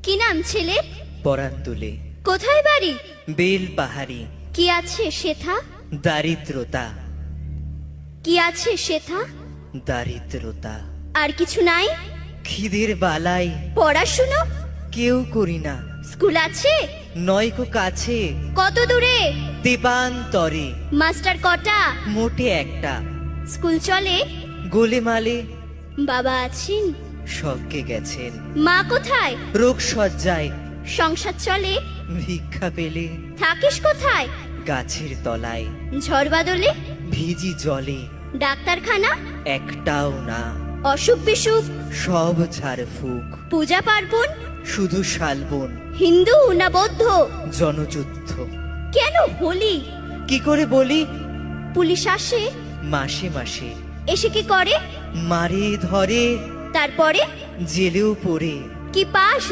কি নাম ছেলে? পরান তুলে কোথায় বাড়ি? বেল পাহাড়ি। কি আছে সেথা? দারিদ্রতা, কি আছে সেথা? দারিদ্রতা। আর কিছু নাই? খিদের বালাই পড়াশুনো? কেউ করি না, স্কুল আছে? নয়কো কাছে কত দূরে? দেবান্তরে। মাস্টার কটা? মোটে একটা। স্কুল চলে? গোলেমালে বাবা আছেন? স্বর্গে গেছেন। মা কোথায়? রোগ সজ্জায় সংসার চলে? ভিক্ষা পেলে থাকিস কোথায়? গাছের তলায়। ঝড় বাদলে? ভিজি জলে ডাক্তারখানা? একটাও না, অসুখ বিসুখ? সব ঝাড়ফুঁক। পূজা পার্বণ? শুধু শালবন, হিন্দু না বৌদ্ধ? জনযুদ্ধ। কেন হোলি? কি করে বলি? পুলিশ আসে? মাসে মাসে এসে কি করে? মারে ধরে, তারপরে? জেলেও পড়ে। কি পাস